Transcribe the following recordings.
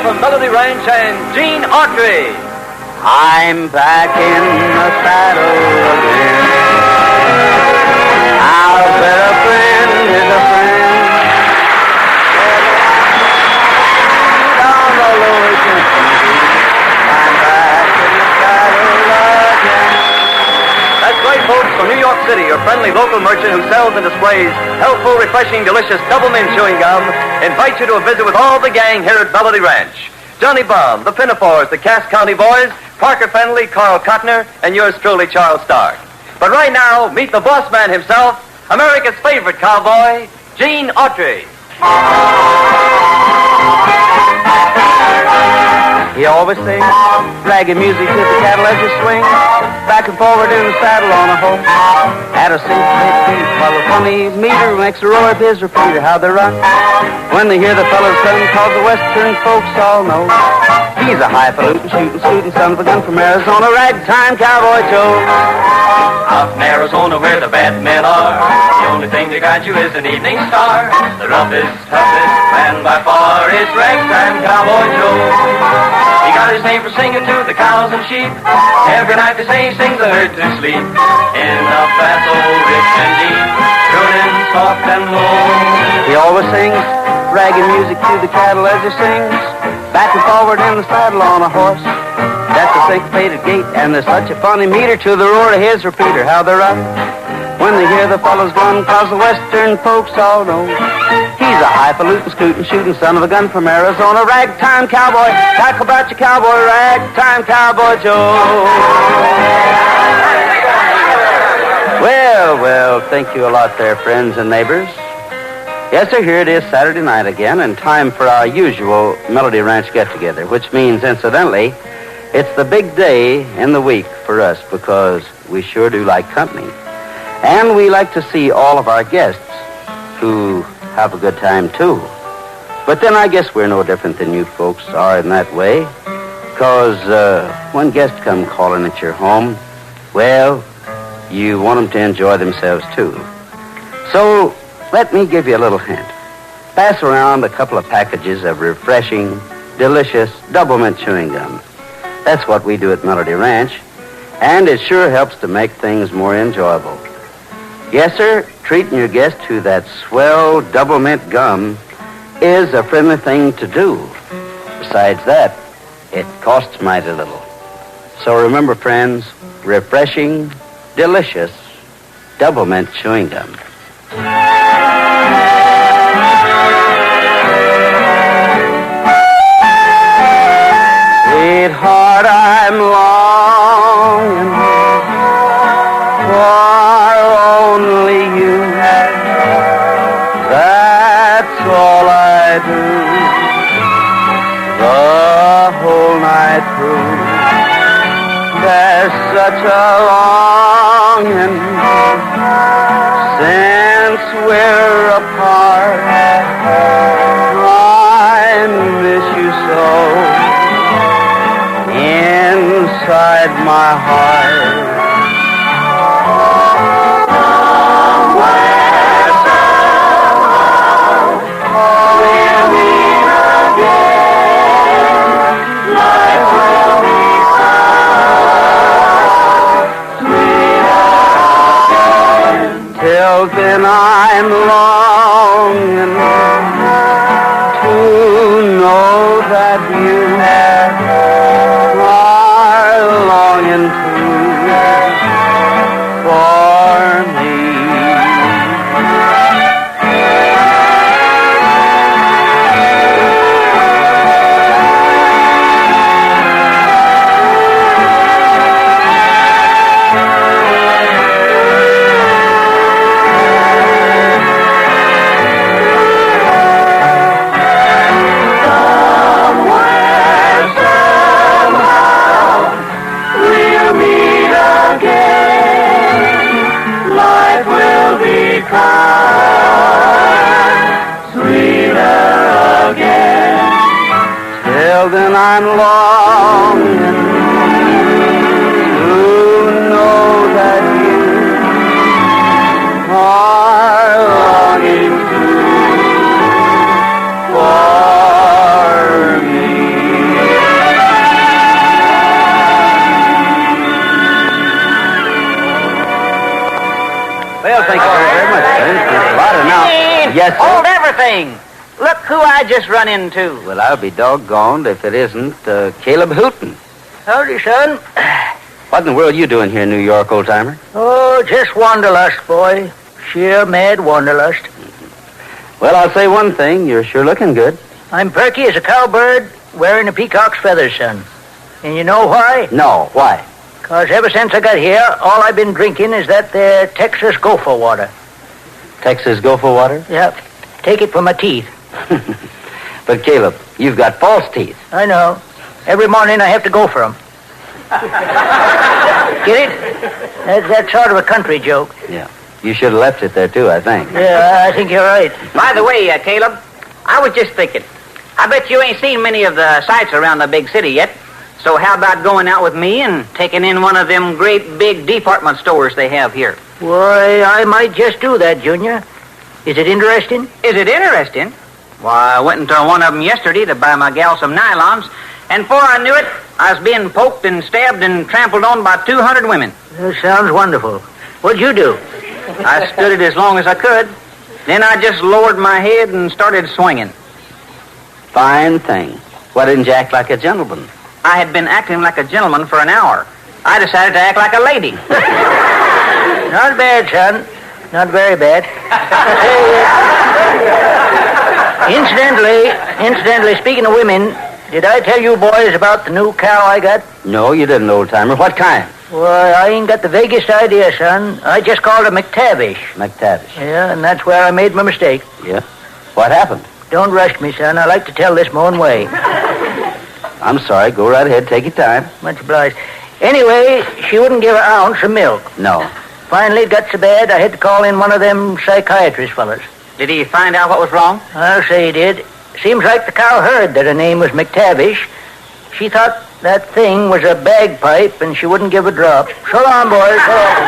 from Melody Ranch and Gene Autry. I'm back in the saddle again. I'll bet a friend is a friend. Down the lower Tennessee. I'm back in the saddle again. That's right, folks. From New York City, your friendly local merchant who sells and displays healthful, refreshing, delicious double mint chewing gum invites you to a visit with all the gang here at Melody Ranch. Johnny Baum, the Pinafores, the Cass County Boys, Parker Fenley, Carl Cotner, and yours truly, Charles Stark. But right now, meet the boss man himself, America's favorite cowboy, Gene Autry. He always sings ragged music to the cattle as they swing, back and forward in the saddle on a hoe. At a syncopated beat, while the funny meter makes a roar of his repeater, how they run when they hear the fellow's gun, cause the western folks all know he's a highfalutin, shooting son of a gun from Arizona, ragtime cowboy Joe. Out in Arizona where the bad men are, the only thing that guides you is an evening star. The roughest, toughest man by far is ragtime cowboy Joe. He got his name for singing to the cows and sheep. Every night they say he sings the herd to sleep. In a fast old rich and deep, crooning soft and low. He always sings ragged music to the cattle as he sings, back and forward in the saddle on a horse. That's a syncopated gait, and there's such a funny meter to the roar of his repeater, how they run when they hear the fellow's gun, cause the western folks all know he's a highfalutin, shooting son of a gun from Arizona, ragtime cowboy. Talk about your cowboy, ragtime cowboy Joe. Well, thank you a lot there, friends and neighbors. Yes, sir, here it is Saturday night again, and time for our usual Melody Ranch get-together, which means, incidentally, it's the big day in the week for us because we sure do like company. And we like to see all of our guests who have a good time, too. But then I guess we're no different than you folks are in that way, because when guests come calling at your home, well, you want them to enjoy themselves, too. So let me give you a little hint. Pass around a couple of packages of refreshing, delicious double mint chewing gum. That's what we do at Melody Ranch, and it sure helps to make things more enjoyable. Yes, sir, treating your guest to that swell double mint gum is a friendly thing to do. Besides that, it costs mighty little. So remember, friends, refreshing, delicious double mint chewing gum. Sweetheart, I'm longing for only you. That's all I do the whole night through. There's such a longing since we're apart. I miss you so inside my heart. Somewhere, somehow, we'll meet again. Life will be sound, sweeter again. Till then I'm longing to know that you are longing too for me. Sweeter again. Till then I'm longing to know that you are longing too for me. thing. Look who I just run into. Well, I'll be doggoned if it isn't Caleb Hooten. Howdy, son. What in the world are you doing here in New York, old-timer? Oh, just wanderlust, boy. Sheer mad wanderlust. Well, I'll say one thing. You're sure looking good. I'm perky as a cowbird wearing a peacock's feathers, son. And you know why? No, why? 'Cause ever since I got here, all I've been drinking is that there Texas gopher water. Texas gopher water? Yep. Take it for my teeth. But, Caleb, you've got false teeth. I know. Every morning I have to go for them. Get it? That's sort of a country joke. Yeah. You should have left it there, too, I think. Yeah, I think you're right. By the way, Caleb, I was just thinking. I bet you ain't seen many of the sights around the big city yet. So how about going out with me and taking in one of them great big department stores they have here? Why, I might just do that, Junior. Is it interesting? Is it interesting? Why, I went into one of them yesterday to buy my gal some nylons, and before I knew it, I was being poked and stabbed and trampled on by 200 women. That sounds wonderful. What'd you do? I stood it as long as I could. Then I just lowered my head and started swinging. Fine thing. Why didn't you act like a gentleman? I had been acting like a gentleman for an hour. I decided to act like a lady. Not bad, son. Not very bad. Incidentally, speaking of women, did I tell you boys about the new cow I got? No, you didn't, old-timer. What kind? Why, I ain't got the vaguest idea, son. I just called her McTavish. McTavish. Yeah, and that's where I made my mistake. Yeah? What happened? Don't rush me, son. I like to tell this my own way. I'm sorry. Go right ahead. Take your time. Much obliged. Anyway, she wouldn't give an ounce of milk. No. Finally, it got so bad, I had to call in one of them psychiatrist fellas. Did he find out what was wrong? I'll say he did. Seems like the cow heard that her name was McTavish. She thought that thing was a bagpipe, and she wouldn't give a drop. So long, boys. So long.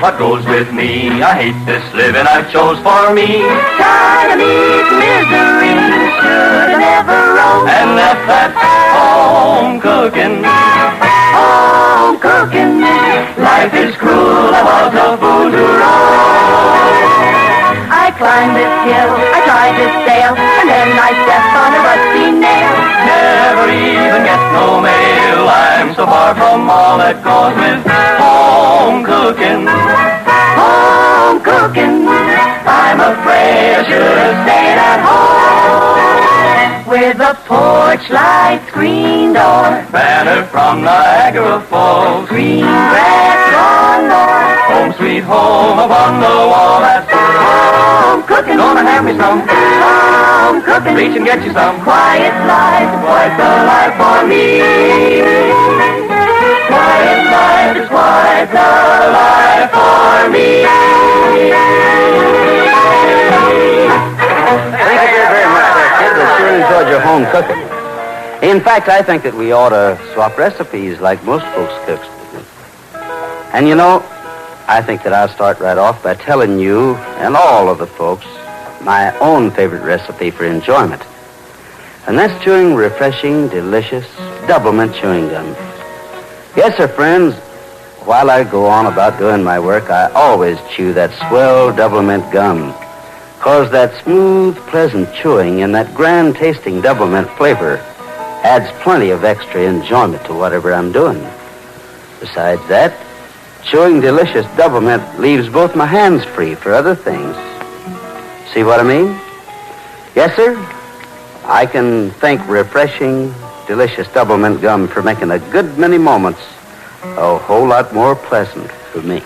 What goes with me? I hate this living I've chose for me. Tired of meat misery, should have never roamed. And left that home cooking. Life is cruel, I was a fool to roam. I climbed this hill, I tried to sail, and then I stepped on a rusty nail. Never even get no mail. I'm so far from all that goes with home cooking. I'm afraid I should have stayed at home. With a porch light, screen door, Banner from Niagara Falls, green grass lawn north. home sweet home upon the wall. That's Home cooking, gonna have me some. home cooking. Reach and get you some. Quiet life, Quite the life for me. Quiet life is quite the life for me. Thank you very much, kid. I sure enjoyed your home cooking. In fact, I think that we ought to swap recipes like most folks cook. And you know, I think that I'll start right off by telling you and all of the folks my own favorite recipe for enjoyment. And that's chewing refreshing, delicious, double-mint chewing gum. Yes, sir, friends, while I go on about doing my work, I always chew that swell double-mint gum. 'Cause that smooth, pleasant chewing and that grand-tasting double-mint flavor adds plenty of extra enjoyment to whatever I'm doing. Besides that, chewing delicious double-mint leaves both my hands free for other things. See what I mean? Yes, sir? I can thank refreshing, delicious double-mint gum for making a good many moments a whole lot more pleasant for me.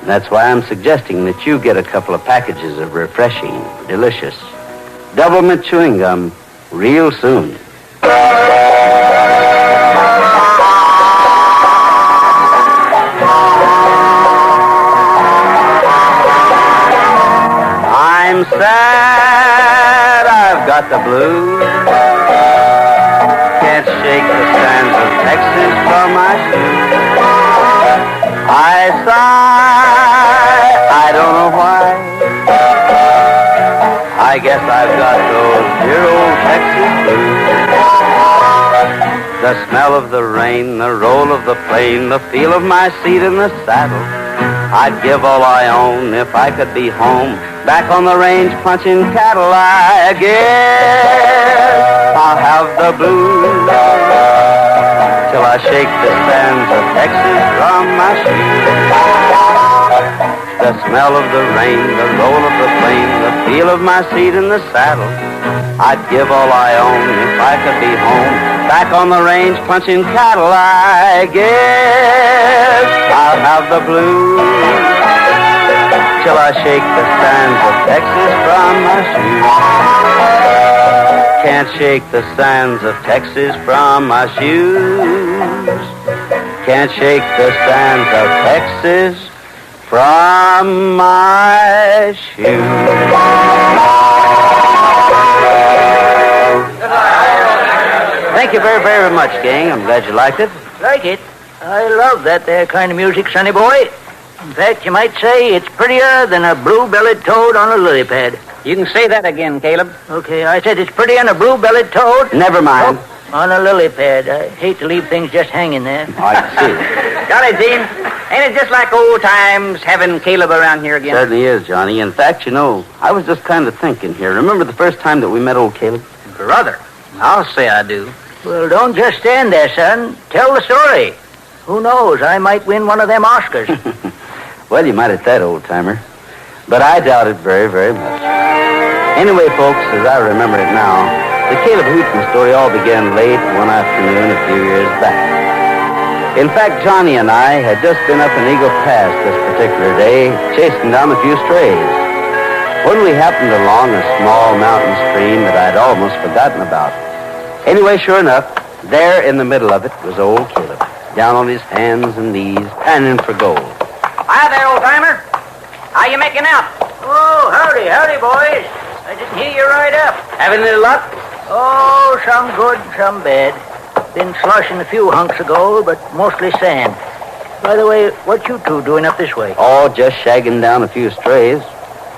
And that's why I'm suggesting that you get a couple of packages of refreshing, delicious double-mint chewing gum real soon. I'm sad, I've got the blues. Can't shake the sands of Texas from my shoes. I sigh, I don't know why. I guess I've got those dear old Texas blues. The smell of the rain, the roll of the plane, the feel of my seat in the saddle. I'd give all I own if I could be home, back on the range punching cattle. I guess I'll have the blues till I shake the sands of Texas from my shoes. The smell of the rain, the roll of the plane, the feel of my seat in the saddle. I'd give all I own if I could be home, back on the range punching cattle. I guess I'll have the blues till I shake the sands of Texas from my shoes. Can't shake the sands of Texas from my shoes. Can't shake the sands of Texas from my shoes. Thank you very, very much, gang. I'm glad you liked it. Like it? I love that there kind of music, sonny boy. In fact, you might say it's prettier than a blue-bellied toad on a lily pad. You can say that again, Caleb. Okay, I said it's prettier than a blue-bellied toad. Never mind. On a lily pad. I hate to leave things just hanging there. I see. Golly, Gene, ain't it just like old times having Caleb around here again? Certainly is, Johnny. In fact, you know, I was just kind of thinking here. Remember the first time that we met old Caleb? Brother, I'll say I do. Well, don't just stand there, son. Tell the story. Who knows? I might win one of them Oscars. Well, you might at that, old-timer. But I doubt it very, very much. Anyway, folks, as I remember it now, the Caleb Hooten story all began late one afternoon a few years back. In fact, Johnny and I had just been up in Eagle Pass this particular day, chasing down a few strays, when we happened along a small mountain stream that I'd almost forgotten about. Anyway, sure enough, there in the middle of it was old Caleb, down on his hands and knees, panning for gold. Hi there, old-timer. How you making out? Oh, howdy, boys. I didn't hear you right up. Having a little luck? Oh, some good, some bad. Been slushing a few hunks of gold, but mostly sand. By the way, what you two doing up this way? Oh, just shagging down a few strays.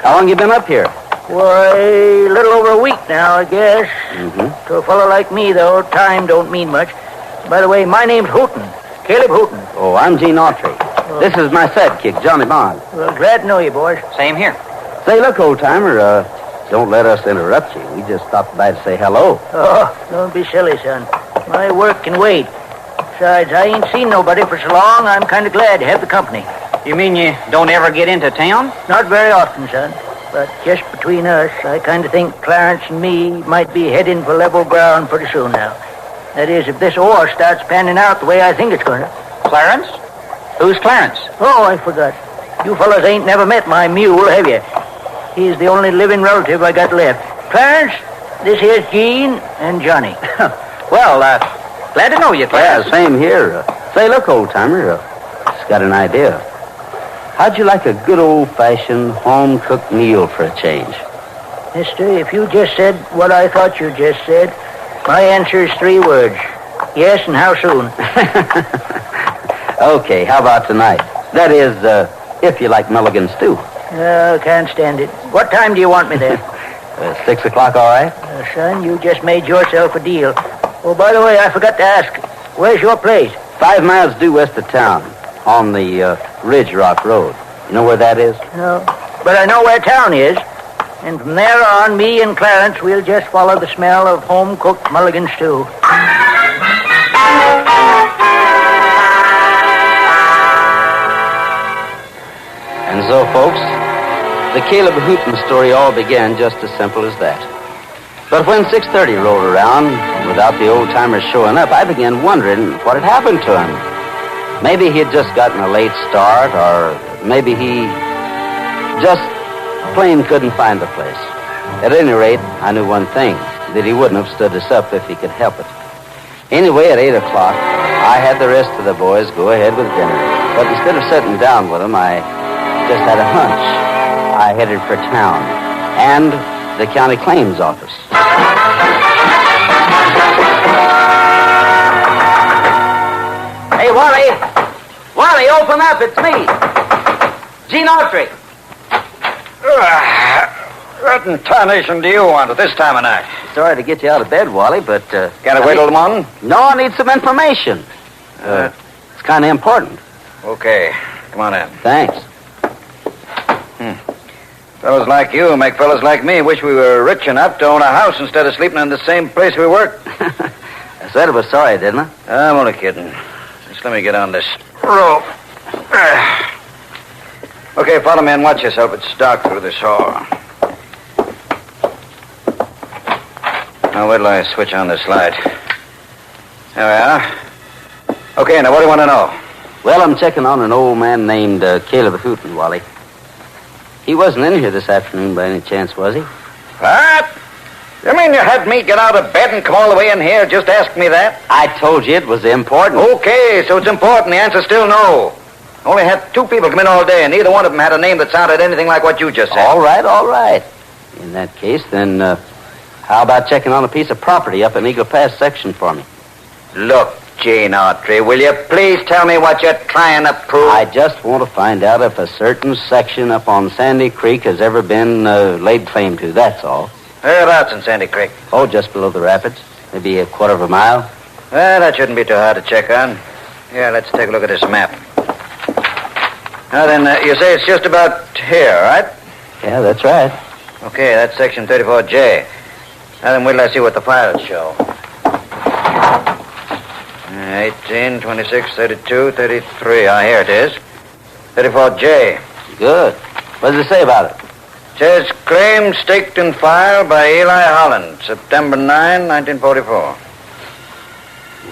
How long you been up here? Why, a little over a week now, I guess. Mm-hmm. To a fellow like me, though, time don't mean much. By the way, my name's Hooten. Caleb Hooten. Oh, I'm Gene Autry. This is my sidekick, Johnny Bond. Well, glad to know you, boys. Same here. Say, look, old-timer, don't let us interrupt you. We just stopped by to say hello. Oh, don't be silly, son. My work can wait. Besides, I ain't seen nobody for so long, I'm kind of glad to have the company. You mean you don't ever get into town? Not very often, son. But just between us, I kind of think Clarence and me might be heading for level ground pretty soon now. That is, if this war starts panning out the way I think it's going to. Clarence? Who's Clarence? Oh, I forgot. You fellas ain't never met my mule, have you? He's the only living relative I got left. Clarence, this here's Gene and Johnny. Well, glad to know you, Clarence. Yeah, same here. Say, look, old-timer, just got an idea. How'd you like a good old-fashioned home-cooked meal for a change? Mister, if you just said what I thought you just said, my answer is 3 words. Yes, and how soon? Okay, how about tonight? That is, if you like mulligan stew. Can't stand it. What time do you want me there? 6 o'clock, all right? Son, you just made yourself a deal. Oh, by the way, I forgot to ask. Where's your place? 5 miles due west of town, on the Ridge Rock Road. You know where that is? No, but I know where town is. And from there on, me and Clarence, we'll just follow the smell of home-cooked mulligan stew. And so, folks, the Caleb Hooten story all began just as simple as that. But when 6:30 rolled around, without the old-timers showing up, I began wondering what had happened to him. Maybe he had just gotten a late start, or maybe he just plain couldn't find the place. At any rate, I knew one thing, that he wouldn't have stood us up if he could help it. Anyway, at 8 o'clock, I had the rest of the boys go ahead with dinner. But instead of sitting down with them, I just had a hunch. I headed for town and the county claims office. Hey, Wally. Wally, open up. It's me. Gene Autry. What in tarnation do you want at this time of night? Sorry to get you out of bed, Wally, but... Can't I wait till the morning? No, I need some information. It's kind of important. Okay. Come on in. Thanks. Fellas like you make fellas like me wish we were rich enough to own a house instead of sleeping in the same place we work. I said I was sorry, didn't I? I'm only kidding. Just let me get on this rope. Okay, follow me and watch yourself. It's dark through this hall. Now, wait till I switch on this light. There we are. Okay, now what do you want to know? Well, I'm checking on an old man named Caleb Hooten, Wally. He wasn't in here this afternoon by any chance, was he? What? You mean you had me get out of bed and come all the way in here just to ask me that? I told you it was important. Okay, so it's important. The answer's still no. Only had 2 people come in all day, and neither one of them had a name that sounded anything like what you just said. All right. In that case, then, how about checking on a piece of property up in Eagle Pass section for me? Look, Jane Autry, will you please tell me what you're trying to prove? I just want to find out if a certain section up on Sandy Creek has ever been laid claim to, that's all. Whereabouts in Sandy Creek? Oh, just below the rapids. Maybe a quarter of a mile. Well, that shouldn't be too hard to check on. Yeah, let's take a look at this map. Now then, you say it's just about here, right? Yeah, that's right. Okay, that's section 34J. Now then, wait till I see what the files show. 18, 26, 32, 33. Ah, here it is. 34J. Good. What does it say about it? It says claim staked and filed by Eli Holland, September 9, 1944.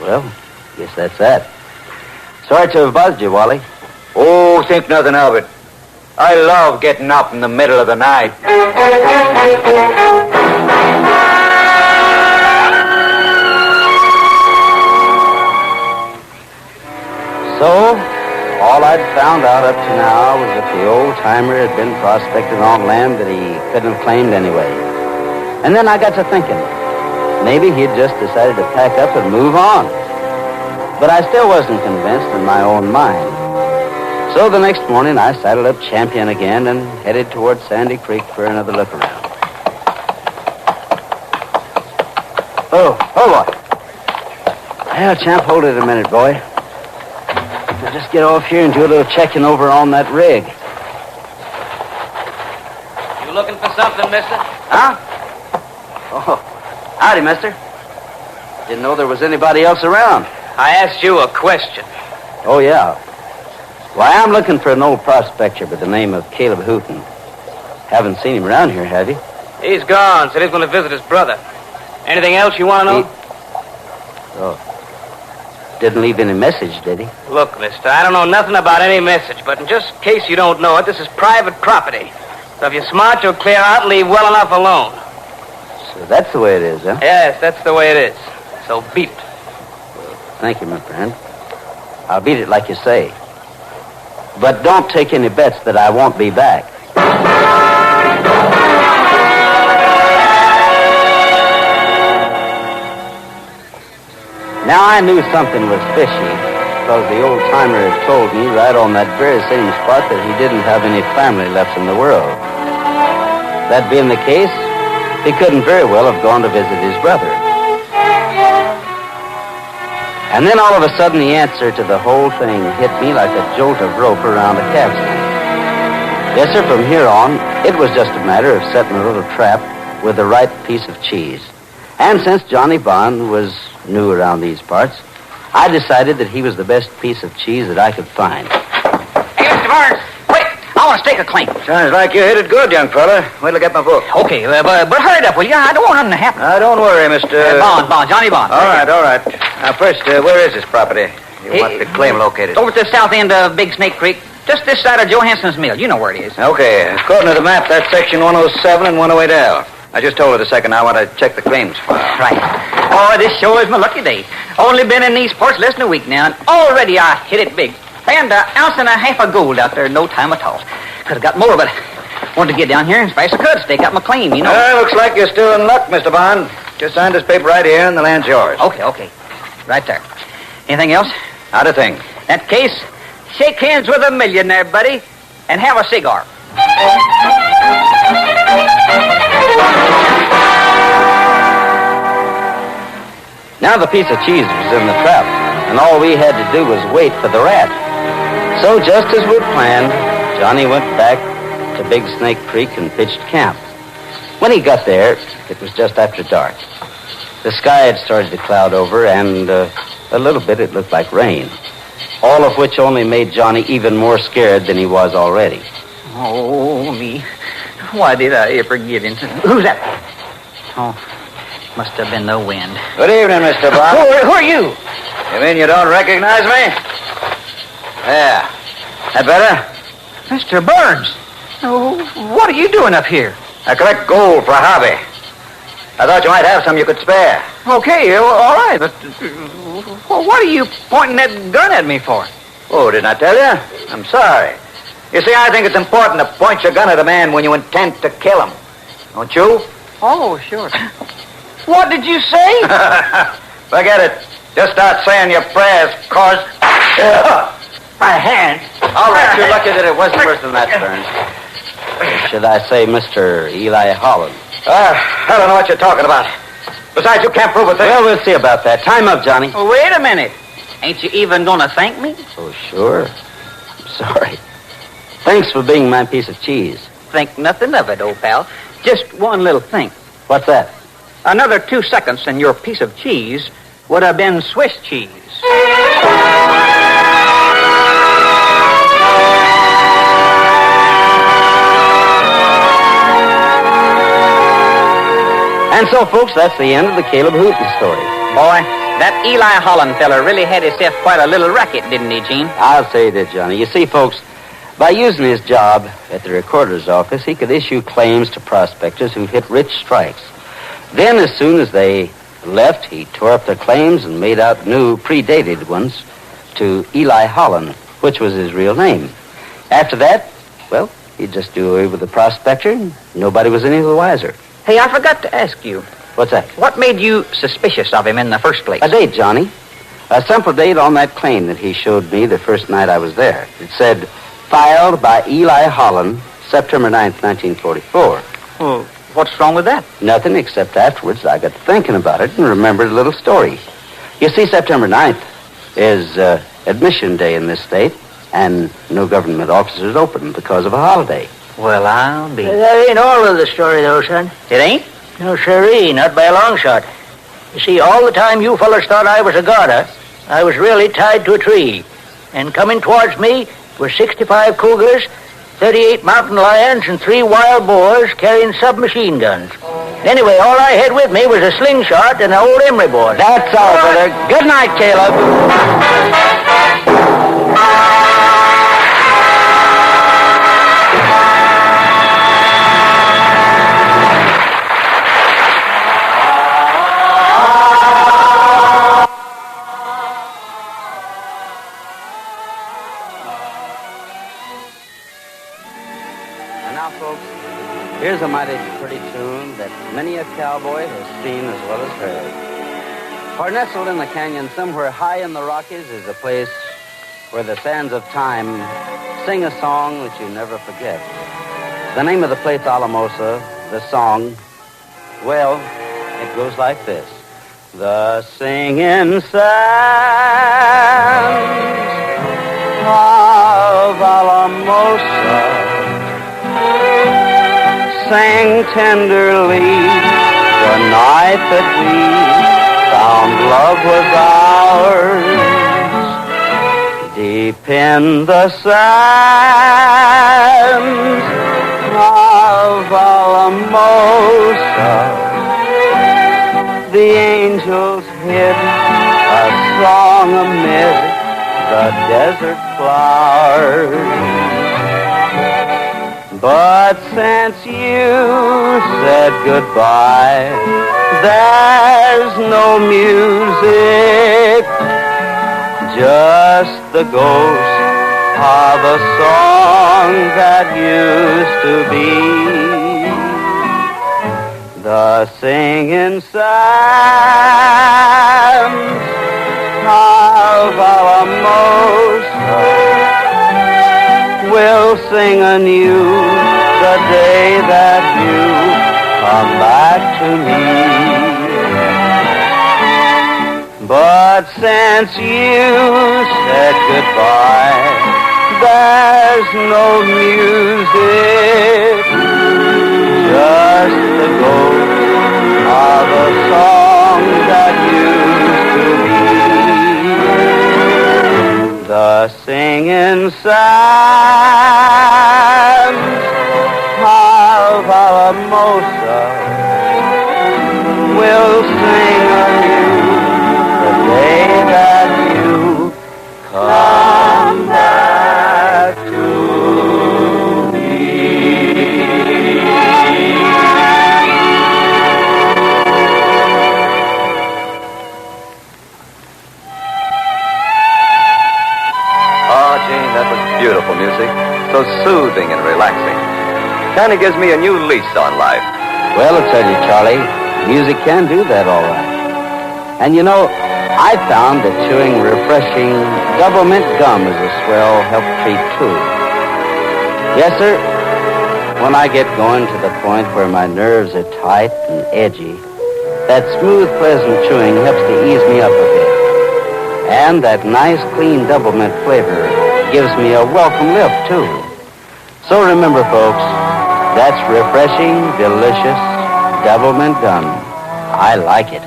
Well, guess that's that. Sorry to have bothered you, Wally. Oh, think nothing of it. I love getting up in the middle of the night. So, all I'd found out up to now was that the old-timer had been prospecting on land that he couldn't have claimed anyway. And then I got to thinking, maybe he'd just decided to pack up and move on. But I still wasn't convinced in my own mind. So the next morning, I saddled up Champion again and headed toward Sandy Creek for another look around. Oh, boy. Well, Champ, hold it a minute, boy. I'll just get off here and do a little checking over on that rig. You looking for something, mister? Huh? Oh, howdy, mister. Didn't know there was anybody else around. I asked you a question. Oh, yeah. Why, I'm looking for an old prospector by the name of Caleb Hooten. Haven't seen him around here, have you? He's gone. Said he's going to visit his brother. Anything else you want to know? Oh. Didn't leave any message, did he? Look, mister, I don't know nothing about any message, but in just case you don't know it, this is private property. So if you're smart, you'll clear out and leave well enough alone. So that's the way it is, huh? Yes, that's the way it is. So beat it. Thank you, my friend. I'll beat it like you say. But don't take any bets that I won't be back. Now, I knew something was fishy because the old-timer had told me right on that very same spot that he didn't have any family left in the world. That being the case, he couldn't very well have gone to visit his brother. And then all of a sudden, the answer to the whole thing hit me like a jolt of rope around a capstan. Yes, sir, from here on, it was just a matter of setting a little trap with the right piece of cheese. And since Johnny Bond was new around these parts, I decided that he was the best piece of cheese that I could find. Hey, Mr. Barnes, wait. I want to stake a claim. Sounds like you hit it good, young fella. Wait till I get my book. Okay, but hurry it up, will you? I don't want nothing to happen. Don't worry, Mr. Bond, Johnny Bond. All right. Now, first, where is this property? You want the claim located? Over to the south end of Big Snake Creek, just this side of Johansson's mill. You know where it is. Okay. According to the map, that's section 107 and 108L. I just told her a second I want to check the claims file. Right. Oh, this sure is my lucky day. Only been in these parts less than a week now, and already I hit it big. Found an ounce and a half of gold out there in no time at all. Could have got more, but wanted to get down here as fast as I could, stake out my claim, you know. Looks like you're still in luck, Mr. Bond. Just sign this paper right here, and the land's yours. Okay. Right there. Anything else? Not a thing. That case, shake hands with a millionaire, buddy, and have a cigar. Now the piece of cheese was in the trap, and all we had to do was wait for the rat. So just as we'd planned, Johnny went back to Big Snake Creek and pitched camp. When he got there, it was just after dark. The sky had started to cloud over, and a little bit it looked like rain. All of which only made Johnny even more scared than he was already. Oh, me. Why did I ever get into... Who's that? Oh, must have been the wind. Good evening, Mr. Bob. Who are you? You mean you don't recognize me? Yeah. That better? Mr. Burns. Oh, what are you doing up here? I collect gold for a hobby. I thought you might have some you could spare. Okay, all right, but what are you pointing that gun at me for? Oh, didn't I tell you? I'm sorry. You see, I think it's important to point your gun at a man when you intend to kill him. Don't you? Oh, sure. What did you say? Forget it. Just start saying your prayers, cause... My hand. All right, you're lucky that it wasn't worse than that, Burns. Should I say Mr. Eli Holland? I don't know what you're talking about. Besides, you can't prove a thing. Well, we'll see about that. Time up, Johnny. Oh, wait a minute. Ain't you even gonna thank me? Oh, sure. I'm sorry. Thanks for being my piece of cheese. Think nothing of it, old pal. Just one little thing. What's that? Another 2 seconds and your piece of cheese would have been Swiss cheese. And so, folks, that's the end of the Caleb Hooten story. Boy, that Eli Holland feller really had himself quite a little racket, didn't he, Gene? I'll say he did, Johnny. You see, folks, by using his job at the recorder's office, he could issue claims to prospectors who hit rich strikes. Then, as soon as they left, he tore up their claims and made out new, predated ones to Eli Holland, which was his real name. After that, well, he'd just do away with the prospector, and nobody was any the wiser. Hey, I forgot to ask you. What's that? What made you suspicious of him in the first place? A date, Johnny. A simple date on that claim that he showed me the first night I was there. It said, filed by Eli Holland, September 9th, 1944. Well, what's wrong with that? Nothing, except afterwards I got to thinking about it and remembered a little story. You see, September 9th is admission day in this state, and no government offices open because of a holiday. Well, I'll be... That ain't all of the story, though, son. It ain't? No, sirree, not by a long shot. You see, all the time you fellas thought I was a goner, I was really tied to a tree. And coming towards me were 65 cougars, 38 mountain lions, and 3 wild boars carrying submachine guns. Anyway, all I had with me was a slingshot and an old emery board. That's all, brother. Good night, Caleb. Here's a mighty pretty tune that many a cowboy has seen as well as heard. For nestled in the canyon somewhere high in the Rockies is a place where the sands of time sing a song that you never forget. The name of the place, Alamosa, the song, well, it goes like this. The singing sands of Alamosa sang tenderly the night that we found love was ours. Deep in the sands of Alamosa, the angels hid a song amid the desert flowers. But since you said goodbye, there's no music, just the ghost of a song that used to be. The singing sands of Alamosa will sing anew the day that you come back to me. But since you said goodbye, there's no music, just the ghost of a song that used to be. The singing sands of Alamosa will sing of you the day that you come back to me. Oh, Gene, that was beautiful music. So soothing and relaxing. Kind of gives me a new lease on life. Well, I'll tell you, Charlie, music can do that all right. And you know, I found that chewing refreshing double mint gum is a swell help treat, too. Yes, sir. When I get going to the point where my nerves are tight and edgy, that smooth, pleasant chewing helps to ease me up a bit. And that nice, clean double mint flavor gives me a welcome lift, too. So remember, folks, that's refreshing, delicious double mint gum. I like it.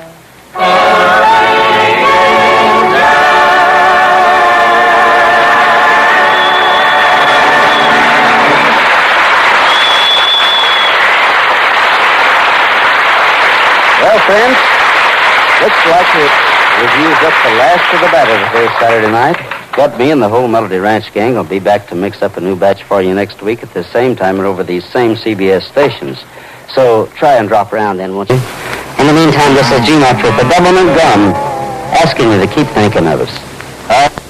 Well, friends, looks like it reviews up the last of the battle today, Saturday night. But me and the whole Melody Ranch gang will be back to mix up a new batch for you next week at the same time and over these same CBS stations. So try and drop around then, won't you? In the meantime, this is Gene Autry for Double Mint Gum, asking you to keep thinking of us.